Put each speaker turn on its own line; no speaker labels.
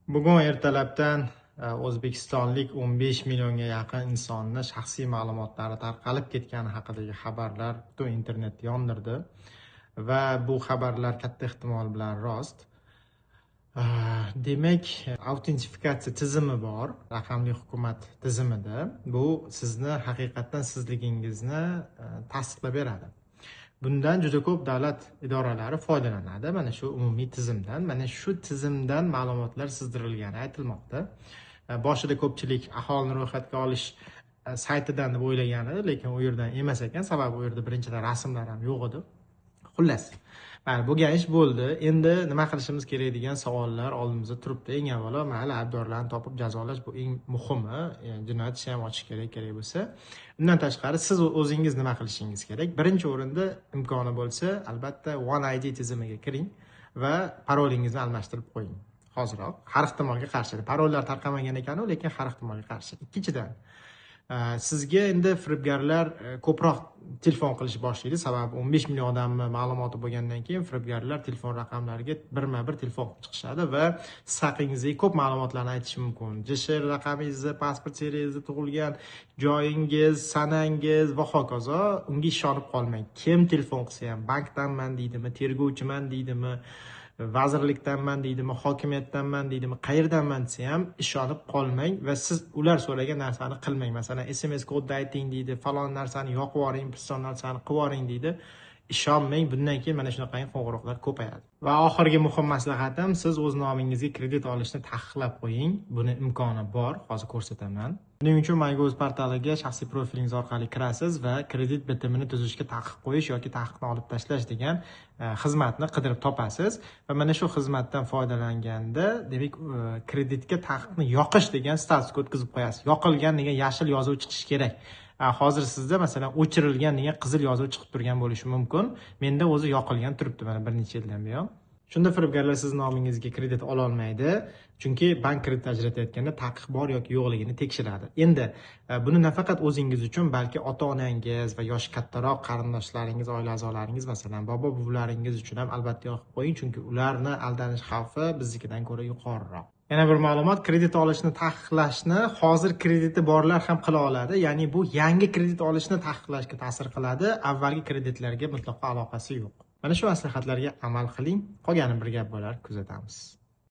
Bugun ertalabdan o'zbekistonlik 15 millionga yaqin insonni shaxsiy ma'lumotlari tarqalib ketgani haqidagi xabarlar butun internetni yondirdi va bu xabarlar katta ehtimol bilan rost. Demak, autentifikatsiya tizimi bor, raqamli hukumat tizimida. Bu sizni haqiqatdan sizligingizni tasdiqlab beradi. Bundan juda ko'p davlat idoralari foydalanadi. Mana shu umumiy tizimdan, mana shu tizimdan ma'lumotlar sizdirilgani aytilmoqda. Boshida ko'pchilik aholini ro'yxatga olish saytidan deb o'ylagan edi, lekin u yerdan emas ekan, sababi u yerda birinchidan rasmlar ham yo'q edi. Xullas, bo'lgan ish bo'ldi. Endi nima qilishimiz kerak degan savollar oldimizda turibdi. Eng avvalo, mayli aybdorlarni topib jazolash bu eng muhimi. Jinoyat ishi ham ochish kerak bo'lsa. Undan tashqari siz o'zingiz nima qilishingiz kerak? Birinchi o'rinda imkoni bo'lsa, albatta OneID tizimiga kiring va parolingizni almashtirib qo'ying. Hoziroq, har ehtimolga qarshi. Parollar tarqamagan ekan-ku, lekin har ehtimolga qarshi. Ikkinchidan, sizga endi firibgarlar ko'proq telefon qilish boshlaydi, sababi 15 million odamni ma'lumoti bo'lgandan keyin firibgarlar telefon raqamlariga birma-bir telefon qilib chiqishadi va siz haqingizda ko'p ma'lumotlarni aytishi mumkin. JSHR raqamingizni, pasport seriyingizni, tug'ilgan joyingiz, sanangiz va hokazo. Unga ishonib qolmang. Kim telefon qilsa ham, bankdanman deydimi, tergovchiman deydimi, vazirlikdanman deydimi, hokimiyatdanman deydimi, qayerdanman desa ham ishonib qolmang va siz ular so'ragan narsani qilmang. Masalan, SMS kodda ayting deydi, falon narsani yoqib yuboring, piston narsani qilib yuboring deydi. Ishonmang, bundan keyin mana shunaqangi qo'ng'iroqlar ko'payadi. Va oxirgi muhim maslahatim, siz o'z nomingizga kredit olishni taqiqlab qo'ying. Buni imkoni bor, hozir ko'rsataman. Buning uchun MyGo'z portaliga shaxsiy profilingiz orqali kirasiz va kredit bitimini tuzishga taqiq qo'yish yoki taqiqni olib tashlash degan xizmatni qidirib topasiz va mana shu xizmatdan foydalanganda, demak, kreditga taqiqni yoqish degan statusga o'tkazib qo'yasiz. Yoqilgan degan yashil yozuv chiqishi kerak. Hozir sizda masalan o'chirilgan degan qizil yozuv chiqib turgan bo'lishi mumkin. Menda o'zi yoqilgan turibdi mana bir necha yildan buyon. Shunda firibgarlar siz nomingizga kredit ola olmaydi, chunki bank kredit ajratayotganda taqiq bor yoki yo'qligini tekshiradi. Endi buni nafaqat o'zingiz uchun, balki ota-onangiz va yoshi kattaroq qarindoshlaringiz, oila a'zolaringiz, masalan, bobo-buvlaringiz uchun ham albatta yoqib qo'ying, chunki ularni aldanish xavfi biznikidan ko'ra yuqoriroq. Yana bir ma'lumot, kredit olishni taqiqlashni hozir krediti borlar ham qila oladi. Ya'ni bu yangi kredit olishni taqiqlashga ta'sir qiladi, avvalgi kreditlarga mutlaqo aloqasi yo'q. Mana shu maslahatlarga amal qiling, qolgani bir gap bo'lar, kuzatamiz.